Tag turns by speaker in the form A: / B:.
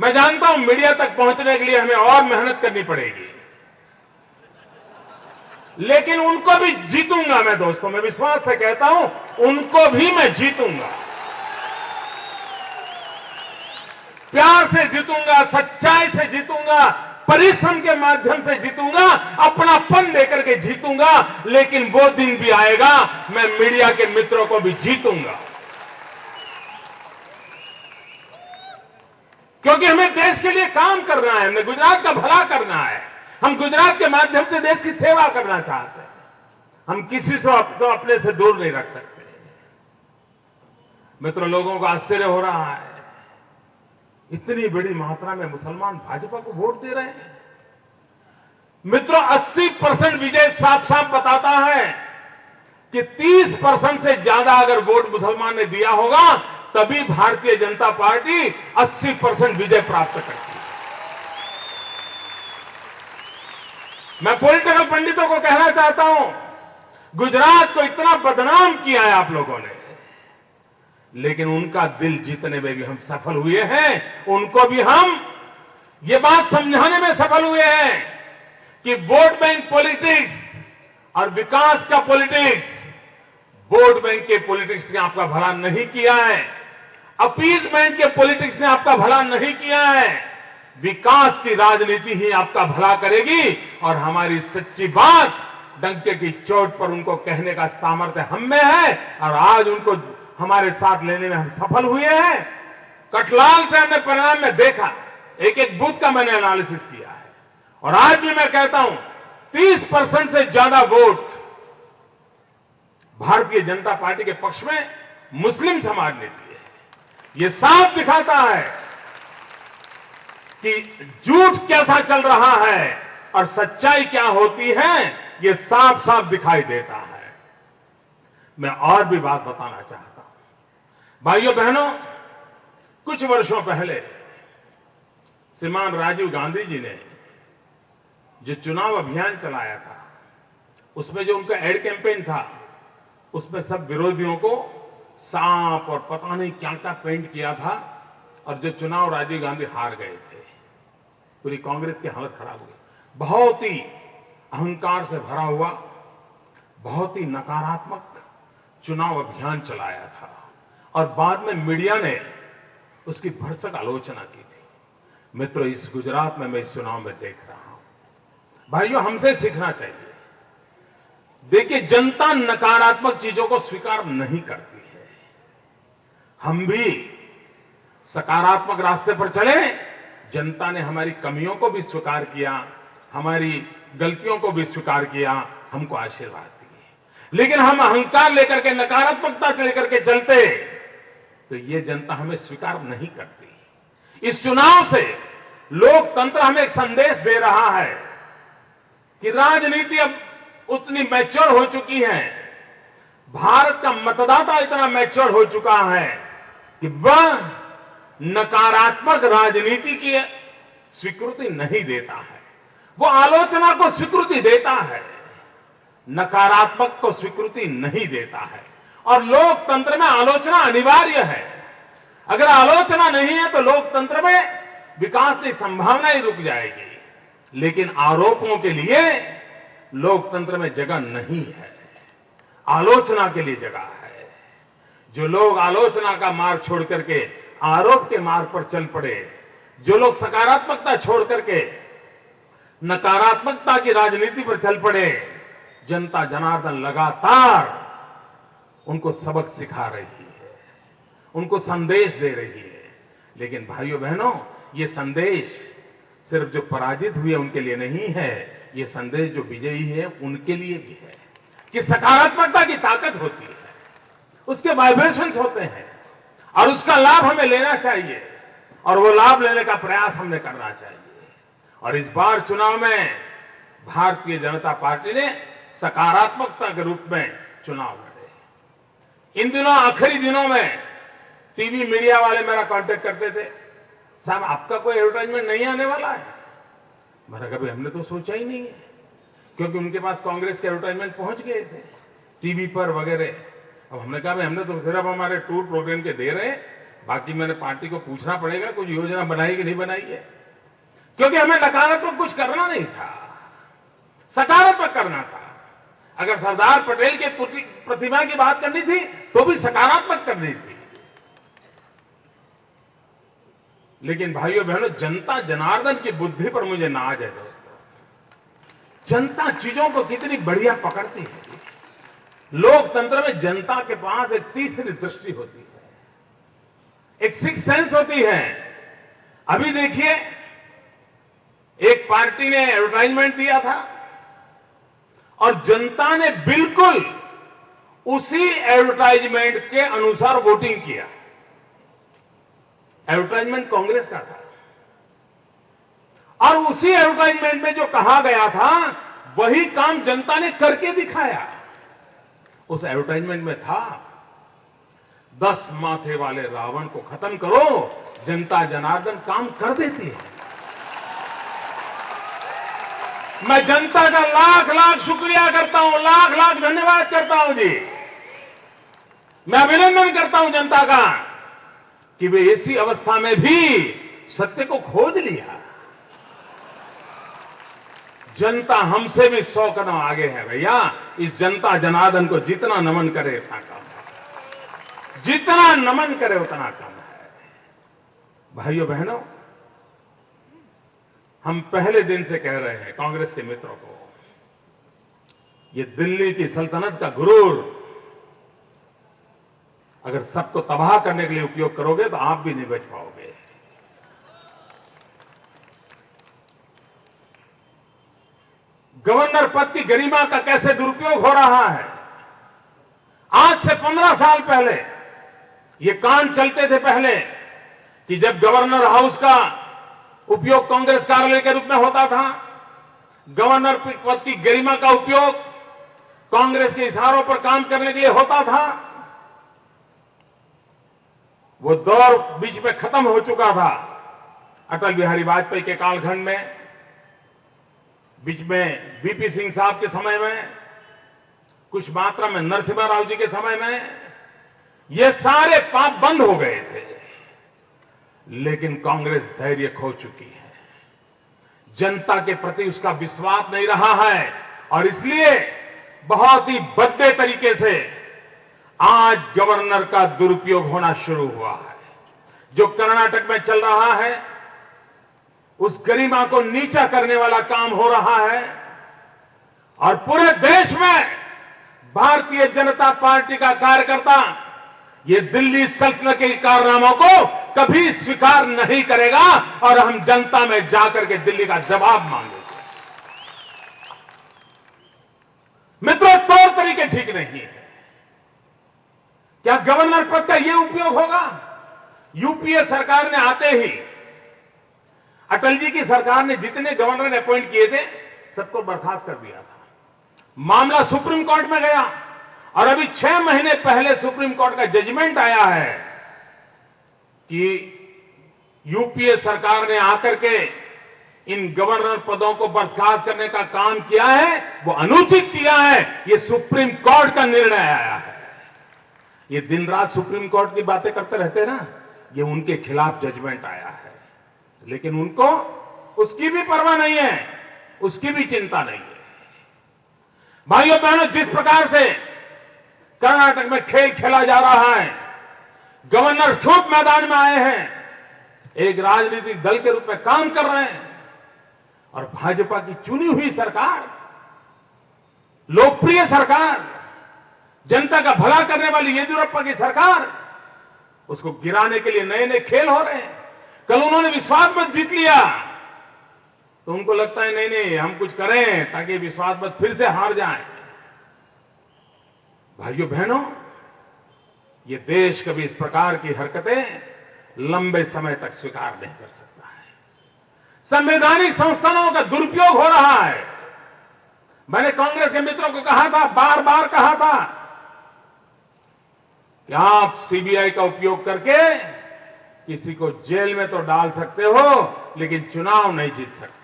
A: मैं जानता हूं मीडिया तक पहुंचने के लिए हमें और मेहनत करनी पड़ेगी, लेकिन उनको भी जीतूंगा मैं दोस्तों, मैं विश्वास से कहता हूं उनको भी मैं जीतूंगा, प्यार से जीतूंगा, सच्चाई से जीतूंगा, परिश्रम के माध्यम से जीतूंगा, अपनापन देकर के जीतूंगा। लेकिन वो दिन भी आएगा मैं मीडिया के मित्रों को भी जीतूंगा, क्योंकि हमें देश के लिए काम करना है, हमें गुजरात का भला करना है, हम गुजरात के माध्यम से देश की सेवा करना चाहते हैं। हम किसी को अपने से दूर नहीं रख सकते। मित्रों, लोगों को आश्चर्य हो रहा है, इतनी बड़ी मात्रा में मुसलमान भाजपा को वोट दे रहे हैं। मित्रों, 80% विजय साफ साफ बताता है कि 30% से ज्यादा अगर वोट मुसलमान ने दिया होगा तभी भारतीय जनता पार्टी 80% विजय प्राप्त करती है। मैं पॉलिटिकल पंडितों को कहना चाहता हूं, गुजरात को इतना बदनाम किया है आप लोगों ने, लेकिन उनका दिल जीतने में भी हम सफल हुए हैं। उनको भी हम ये बात समझाने में सफल हुए हैं कि वोट बैंक पॉलिटिक्स और विकास का पॉलिटिक्स, वोट बैंक के पॉलिटिक्स ने आपका भला नहीं किया है, अपीजमेंट के पॉलिटिक्स ने आपका भला नहीं किया है, विकास की राजनीति ही आपका भला करेगी। और हमारी सच्ची बात डंके की चोट पर उनको कहने का सामर्थ्य हम में है, और आज उनको हमारे साथ लेने में हम सफल हुए हैं। कटलाल से हमने परिणाम में देखा, एक एक बूथ का मैंने एनालिसिस किया है, और आज भी मैं कहता हूं 30% से ज्यादा वोट भारतीय जनता पार्टी के पक्ष में मुस्लिम समाज ने दिए। ये साफ दिखाता है कि झूठ कैसा चल रहा है और सच्चाई क्या होती है, ये साफ साफ दिखाई देता है। मैं और भी बात बताना चाहता हूं। भाइयों बहनों, कुछ वर्षों पहले श्रीमान राजीव गांधी जी ने जो चुनाव अभियान चलाया था, उसमें जो उनका एड कैंपेन था, उसमें सब विरोधियों को सांप और पता नहीं क्या क्या पेंट किया था, और जो चुनाव राजीव गांधी हार गए थे, पूरी कांग्रेस की हालत खराब हो गई। बहुत ही अहंकार से भरा हुआ, बहुत ही नकारात्मक चुनाव अभियान चलाया था, और बाद में मीडिया ने उसकी भरसक आलोचना की थी। मित्रों, इस गुजरात में मैं इस चुनाव में देख रहा हूं, भाइयों हमसे सीखना चाहिए। देखिए, जनता नकारात्मक चीजों को स्वीकार नहीं करती है, हम भी सकारात्मक रास्ते पर चले। जनता ने हमारी कमियों को भी स्वीकार किया, हमारी गलतियों को भी स्वीकार किया, हमको आशीर्वाद दिए। लेकिन हम अहंकार लेकर के, नकारात्मकता लेकर के चलते तो ये जनता हमें स्वीकार नहीं करती। इस चुनाव से लोकतंत्र हमें एक संदेश दे रहा है कि राजनीति अब उतनी मैच्योर हो चुकी है, भारत का मतदाता इतना मैच्योर हो चुका है कि वह नकारात्मक राजनीति की स्वीकृति नहीं देता है, वो आलोचना को स्वीकृति देता है, नकारात्मक को स्वीकृति नहीं देता है। और लोकतंत्र में आलोचना अनिवार्य है। अगर आलोचना नहीं है तो लोकतंत्र में विकास की संभावना ही रुक जाएगी। लेकिन आरोपों के लिए लोकतंत्र में जगह नहीं है, आलोचना के लिए जगह है। जो लोग आलोचना का मार्ग छोड़ करके आरोप के मार्ग पर चल पड़े, जो लोग सकारात्मकता छोड़ करके नकारात्मकता की राजनीति पर चल पड़े, जनता जनार्दन लगातार उनको सबक सिखा रही है, उनको संदेश दे रही है। लेकिन भाइयों बहनों, ये संदेश सिर्फ जो पराजित हुए उनके लिए नहीं है, ये संदेश जो विजयी है उनके लिए भी है कि सकारात्मकता की ताकत होती है, उसके वाइब्रेशंस होते हैं, और उसका लाभ हमें लेना चाहिए, और वो लाभ लेने का प्रयास हमने करना चाहिए। और इस बार चुनाव में भारतीय जनता पार्टी ने सकारात्मकता के रूप में चुनाव लड़े। इन दिनों, आखिरी दिनों में टीवी मीडिया वाले मेरा कांटेक्ट करते थे, साहब आपका कोई एडवर्टाइजमेंट नहीं आने वाला है। मैंने कहा हमने तो सोचा ही नहीं है, क्योंकि उनके पास कांग्रेस के एडवर्टाइजमेंट पहुंच गए थे टीवी पर वगैरह। अब हमने कहा हमने तो सिर्फ हमारे टूर प्रोग्राम के दे रहे हैं, बाकी मैंने पार्टी को पूछना पड़ेगा कुछ योजना बनाई कि नहीं बनाई है, क्योंकि हमें नकारात्मक कुछ करना नहीं था, सकारात्मक करना था। अगर सरदार पटेल के प्रतिमा की बात करनी थी तो भी सकारात्मक करनी थी। लेकिन भाइयों बहनों, जनता जनार्दन की बुद्धि पर मुझे नाज है दोस्तों। जनता चीजों को कितनी बढ़िया पकड़ती है। लोकतंत्र में जनता के पास एक तीसरी दृष्टि होती है, एक सिक्स सेंस होती है। अभी देखिए, एक पार्टी ने एडवर्टाइजमेंट दिया था और जनता ने बिल्कुल उसी एडवर्टाइजमेंट के अनुसार वोटिंग किया। एडवर्टाइजमेंट कांग्रेस का था और उसी एडवर्टाइजमेंट में जो कहा गया था वही काम जनता ने करके दिखाया। उस एडवर्टाइजमेंट में था, 10 माथे वाले रावण को खत्म करो, जनता जनार्दन काम कर देती है। मैं जनता का लाख लाख शुक्रिया करता हूं, लाख लाख धन्यवाद करता हूं जी। मैं अभिनंदन करता हूं जनता का कि वे ऐसी अवस्था में भी सत्य को खोज लिया। जनता हमसे भी 100 कदम आगे है भैया। इस जनता जनार्दन को जितना नमन करे उतना कम है, जितना नमन करे उतना कम है। भाइयों बहनों, हम पहले दिन से कह रहे हैं कांग्रेस के मित्रों को, ये दिल्ली की सल्तनत का गुरूर अगर सबको तबाह करने के लिए उपयोग करोगे तो आप भी नहीं बच पाओगे। गवर्नर पद की गरिमा का कैसे दुरुपयोग हो रहा है। आज से 15 साल पहले ये कांड चलते थे पहले कि जब गवर्नर हाउस का उपयोग कांग्रेस कार्यालय के रूप में होता था, गवर्नर पद की गरिमा का उपयोग कांग्रेस के इशारों पर काम करने के लिए होता था। वो दौर बीच में खत्म हो चुका था अटल बिहारी वाजपेयी के कालखंड में, बीच में वीपी सिंह साहब के समय में, कुछ मात्रा में नरसिम्हा राव जी के समय में, ये सारे पाप बंद हो गए थे। लेकिन कांग्रेस धैर्य खो चुकी है, जनता के प्रति उसका विश्वास नहीं रहा है और इसलिए बहुत ही भद्दे तरीके से आज गवर्नर का दुरुपयोग होना शुरू हुआ है। जो कर्नाटक में चल रहा है उस गरिमा को नीचा करने वाला काम हो रहा है और पूरे देश में भारतीय जनता पार्टी का कार्यकर्ता ये दिल्ली सल्तनत के कारनामों को कभी स्वीकार नहीं करेगा और हम जनता में जाकर के दिल्ली का जवाब मांगेंगे। मित्रों, तौर तरीके ठीक नहीं है। क्या गवर्नर पद का यह उपयोग होगा? यूपीए सरकार ने आते ही अटल जी की सरकार ने जितने गवर्नर ने अपॉइंट किए थे सबको बर्खास्त कर दिया था। मामला सुप्रीम कोर्ट में गया और अभी 6 महीने पहले सुप्रीम कोर्ट का जजमेंट आया है कि यूपीए सरकार ने आकर के इन गवर्नर पदों को बर्खास्त करने का काम किया है, वो अनुचित किया है। ये सुप्रीम कोर्ट का निर्णय आया है। ये दिन रात सुप्रीम कोर्ट की बातें करते रहते ना, ये उनके खिलाफ जजमेंट आया है। लेकिन उनको उसकी भी परवाह नहीं है, उसकी भी चिंता नहीं है। भाइयों बहनों, जिस प्रकार से कर्नाटक में खेल खेला जा रहा है, गवर्नर खुद मैदान में आए हैं, एक राजनीतिक दल के रूप में काम कर रहे हैं और भाजपा की चुनी हुई सरकार, लोकप्रिय सरकार, जनता का भला करने वाली येदियुरप्पा की सरकार, उसको गिराने के लिए नए नए खेल हो रहे हैं। कल उन्होंने विश्वास मत जीत लिया तो उनको लगता है नहीं नहीं हम कुछ करें ताकि विश्वास मत फिर से हार जाए। भाइयों बहनों, ये देश कभी इस प्रकार की हरकतें लंबे समय तक स्वीकार नहीं कर सकता है। संवैधानिक संस्थानों का दुरुपयोग हो रहा है। मैंने कांग्रेस के मित्रों को कहा था, बार बार कहा था कि आप सीबीआई का उपयोग करके किसी को जेल में तो डाल सकते हो लेकिन चुनाव नहीं जीत सकते।